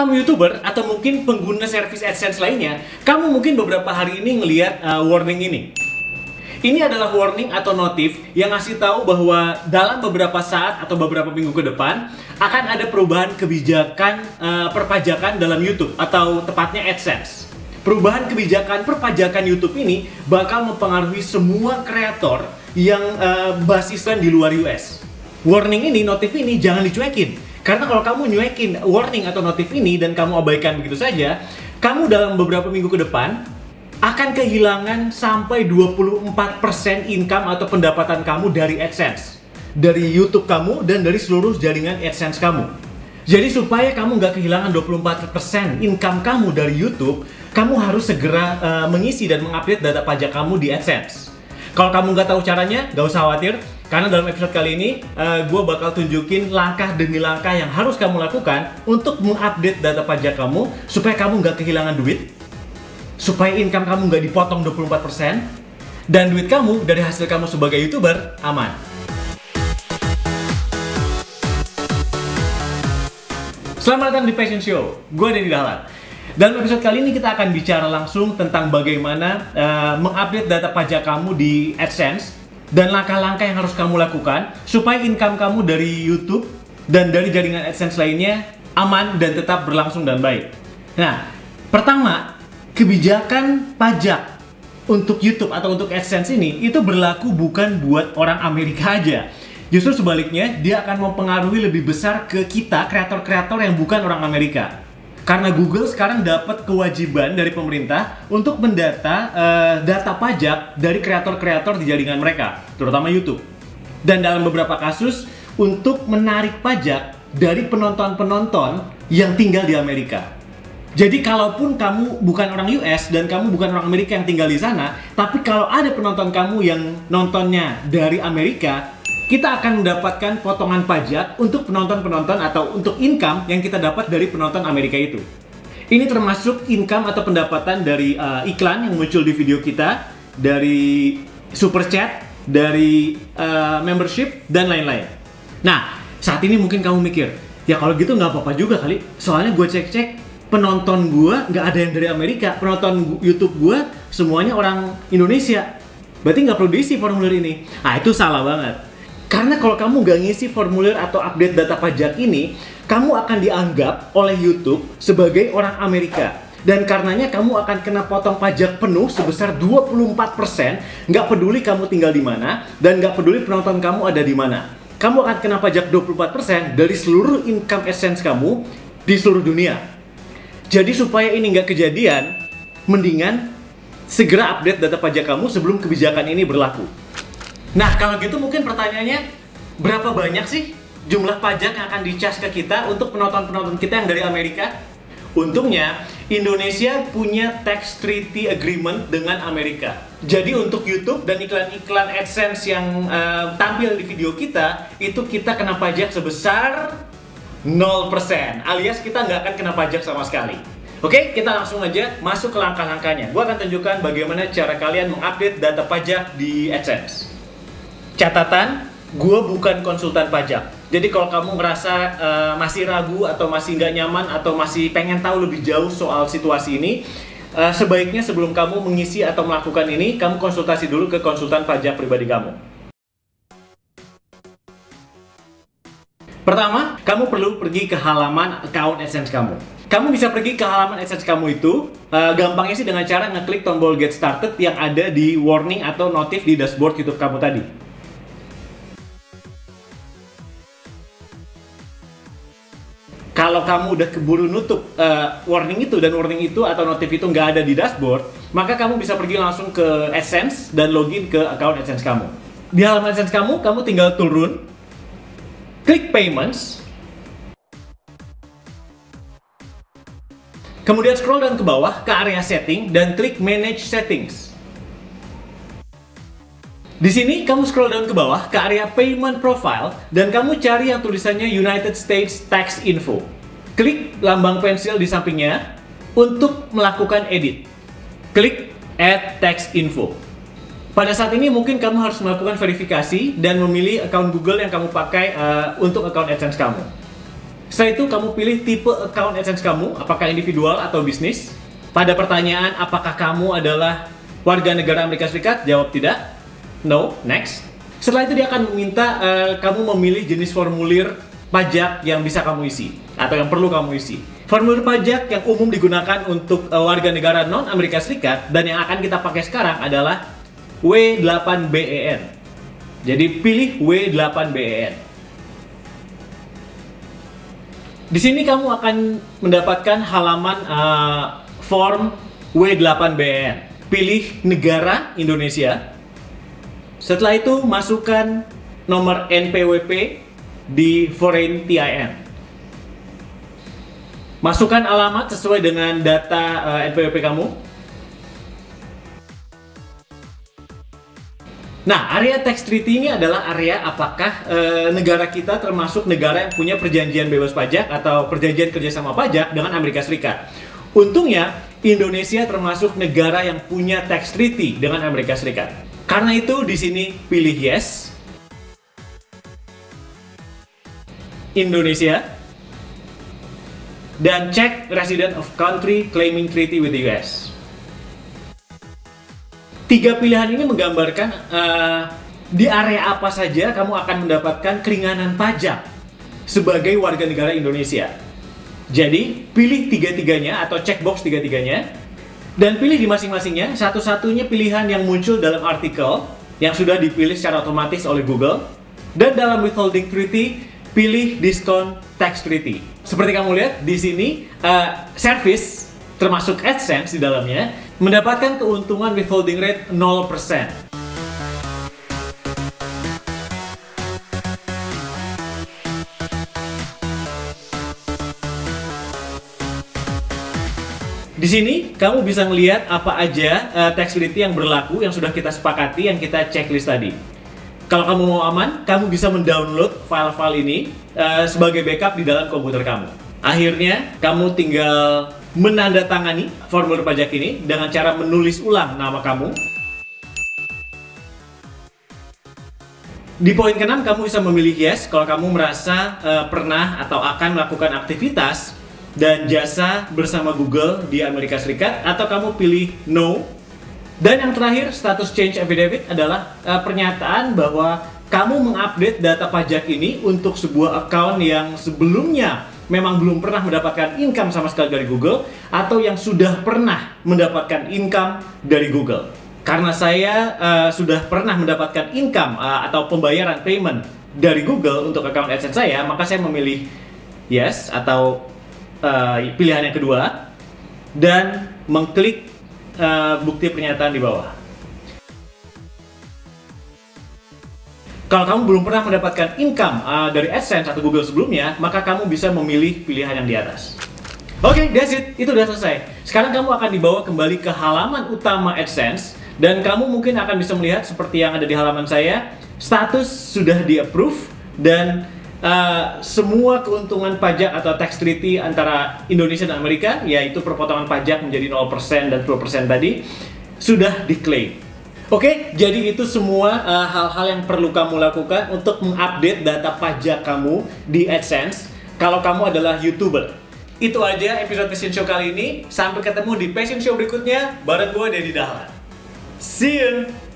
kamu YouTuber atau mungkin pengguna service AdSense lainnya, kamu mungkin beberapa hari ini ngelihat warning ini. Ini adalah warning atau notif yang ngasih tahu bahwa dalam beberapa saat atau beberapa minggu ke depan akan ada perubahan kebijakan perpajakan dalam YouTube atau tepatnya AdSense. Perubahan kebijakan perpajakan YouTube ini bakal mempengaruhi semua kreator yang basiskan di luar US. Warning ini, notif ini jangan dicuekin. Karena kalau kamu nyuekin warning atau notif ini dan kamu abaikan begitu saja, kamu dalam beberapa minggu ke depan akan kehilangan sampai 24% income atau pendapatan kamu dari AdSense, dari YouTube kamu dan dari seluruh jaringan AdSense kamu. Jadi supaya kamu nggak kehilangan 24% income kamu dari YouTube, kamu harus segera mengisi dan mengupdate data pajak kamu di AdSense. Kalau kamu nggak tahu caranya, nggak usah khawatir, karena dalam episode kali ini gue bakal tunjukin langkah demi langkah yang harus kamu lakukan untuk mengupdate data pajak kamu supaya kamu nggak kehilangan duit, supaya income kamu nggak dipotong 24%, dan duit kamu dari hasil kamu sebagai YouTuber aman. Selamat datang di Passion Show, gue Denny Dahlan. Dalam episode kali ini kita akan bicara langsung tentang bagaimana mengupdate data pajak kamu di AdSense dan langkah-langkah yang harus kamu lakukan supaya income kamu dari YouTube dan dari jaringan AdSense lainnya aman dan tetap berlangsung dan baik. Nah, pertama, kebijakan pajak untuk YouTube atau untuk AdSense ini itu berlaku bukan buat orang Amerika aja. Justru sebaliknya, dia akan mempengaruhi lebih besar ke kita, kreator-kreator yang bukan orang Amerika. Karena Google sekarang dapat kewajiban dari pemerintah untuk mendata data pajak dari kreator-kreator di jaringan mereka, terutama YouTube. Dan dalam beberapa kasus, untuk menarik pajak dari penonton-penonton yang tinggal di Amerika. Jadi kalaupun kamu bukan orang US dan kamu bukan orang Amerika yang tinggal di sana, tapi kalau ada penonton kamu yang nontonnya dari Amerika, kita akan mendapatkan potongan pajak untuk penonton-penonton atau untuk income yang kita dapat dari penonton Amerika itu. Ini termasuk income atau pendapatan dari iklan yang muncul di video kita, dari super chat, dari membership, dan lain-lain. Nah, saat ini mungkin kamu mikir, ya kalau gitu nggak apa-apa juga kali, soalnya gue cek-cek, penonton gue nggak ada yang dari Amerika, penonton YouTube gue semuanya orang Indonesia. Berarti nggak perlu diisi formulir ini. Nah, itu salah banget. Karena kalau kamu nggak ngisi formulir atau update data pajak ini, kamu akan dianggap oleh YouTube sebagai orang Amerika. Dan karenanya kamu akan kena potong pajak penuh sebesar 24%, nggak peduli kamu tinggal di mana, dan nggak peduli penonton kamu ada di mana. Kamu akan kena pajak 24% dari seluruh income AdSense kamu di seluruh dunia. Jadi supaya ini nggak kejadian, mendingan segera update data pajak kamu sebelum kebijakan ini berlaku. Nah, kalau gitu mungkin pertanyaannya, berapa banyak sih jumlah pajak yang akan dicas ke kita untuk penonton-penonton kita yang dari Amerika? Untungnya, Indonesia punya tax treaty agreement dengan Amerika. Jadi untuk YouTube dan iklan-iklan AdSense yang tampil di video kita, itu kita kena pajak sebesar 0%, alias kita nggak akan kena pajak sama sekali. Oke, kita langsung aja masuk ke langkah-langkahnya. Gua akan tunjukkan bagaimana cara kalian mengupdate data pajak di AdSense. Catatan, gue bukan konsultan pajak. Jadi kalau kamu ngerasa masih ragu atau masih nggak nyaman atau masih pengen tahu lebih jauh soal situasi ini, sebaiknya sebelum kamu mengisi atau melakukan ini, kamu konsultasi dulu ke konsultan pajak pribadi kamu. Pertama, kamu perlu pergi ke halaman account AdSense kamu. Kamu bisa pergi ke halaman AdSense kamu itu, gampangnya sih dengan cara ngeklik tombol Get Started yang ada di warning atau notif di dashboard YouTube kamu tadi. Kalau kamu udah keburu nutup warning itu dan warning itu atau notif itu nggak ada di dashboard, maka kamu bisa pergi langsung ke AdSense dan login ke account AdSense kamu. Di halaman AdSense kamu tinggal turun, klik Payments, kemudian scroll down ke bawah ke area Setting dan klik Manage Settings. Di sini kamu scroll down ke bawah ke area Payment Profile dan kamu cari yang tulisannya United States Tax Info. Klik lambang pensil di sampingnya untuk melakukan edit. Klik Add Tax Info. Pada saat ini mungkin kamu harus melakukan verifikasi dan memilih account Google yang kamu pakai untuk account AdSense kamu. Setelah itu kamu pilih tipe account AdSense kamu, apakah individual atau bisnis. Pada pertanyaan apakah kamu adalah warga negara Amerika Serikat, jawab tidak. No, next. Setelah itu dia akan meminta kamu memilih jenis formulir pajak yang bisa kamu isi atau yang perlu kamu isi. Formulir pajak yang umum digunakan untuk warga negara non Amerika Serikat dan yang akan kita pakai sekarang adalah W8BEN. Jadi pilih W8BEN. Di sini kamu akan mendapatkan halaman form W8BEN. Pilih negara Indonesia. Setelah itu masukkan nomor NPWP di Foreign TIN. Masukkan alamat sesuai dengan data NPWP kamu. Nah, area tax treaty ini adalah area apakah negara kita termasuk negara yang punya perjanjian bebas pajak atau perjanjian kerjasama pajak dengan Amerika Serikat. Untungnya, Indonesia termasuk negara yang punya tax treaty dengan Amerika Serikat. Karena itu, di sini pilih yes. Indonesia. Dan cek resident of country claiming treaty with the US. Tiga pilihan ini menggambarkan di area apa saja kamu akan mendapatkan keringanan pajak sebagai warga negara Indonesia. Jadi, pilih tiga-tiganya atau checkbox tiga-tiganya dan pilih di masing-masingnya satu-satunya pilihan yang muncul dalam artikel yang sudah dipilih secara otomatis oleh Google. Dan dalam withholding treaty, pilih discount tax treaty. Seperti kamu lihat di sini, service termasuk AdSense di dalamnya mendapatkan keuntungan withholding rate 0%. Di sini kamu bisa melihat apa aja tax treaty yang berlaku yang sudah kita sepakati, yang kita checklist tadi. Kalau kamu mau aman, kamu bisa mendownload file-file ini sebagai backup di dalam komputer kamu. Akhirnya, kamu tinggal menandatangani formulir pajak ini dengan cara menulis ulang nama kamu. Di poin ke-6, kamu bisa memilih yes kalau kamu merasa pernah atau akan melakukan aktivitas dan jasa bersama Google di Amerika Serikat, atau kamu pilih no. Dan yang terakhir, status change affidavit adalah pernyataan bahwa kamu mengupdate data pajak ini untuk sebuah account yang sebelumnya memang belum pernah mendapatkan income sama sekali dari Google, atau yang sudah pernah mendapatkan income dari Google. Karena saya sudah pernah mendapatkan income atau pembayaran payment dari Google untuk account AdSense saya, maka saya memilih yes atau pilihan yang kedua dan mengklik bukti pernyataan di bawah. Kalau kamu belum pernah mendapatkan income dari AdSense atau Google sebelumnya, maka kamu bisa memilih pilihan yang di atas. Oke, that's it. Itu udah selesai. Sekarang kamu akan dibawa kembali ke halaman utama AdSense, dan kamu mungkin akan bisa melihat seperti yang ada di halaman saya, status sudah di-approve, dan semua keuntungan pajak atau tax treaty antara Indonesia dan Amerika, yaitu perpotongan pajak menjadi 0% dan 10% tadi, sudah diklaim. Oke, jadi itu semua hal-hal yang perlu kamu lakukan untuk mengupdate data pajak kamu di AdSense kalau kamu adalah YouTuber. Itu aja episode Passion Show kali ini. Sampai ketemu di Passion Show berikutnya bareng gue, Deddy Dahlan. See you!